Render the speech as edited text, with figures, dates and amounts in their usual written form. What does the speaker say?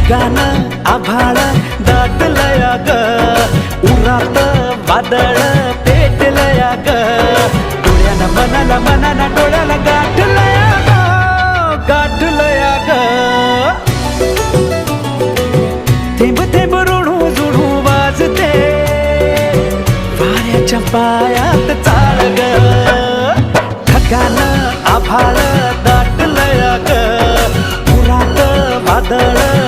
ढगान आभाळ दाटलया ग, उरात वादळ पेटलया ग, डोळ्याला मनाला मनाला डोळ्याला गाठलया ग, गाठलया ग. थेंब थेंब ऋणू जुणू वाजते वाऱ्याच्या पायात चाळ ग, ढगान आभाळ दाटलया ग, उरात वादळ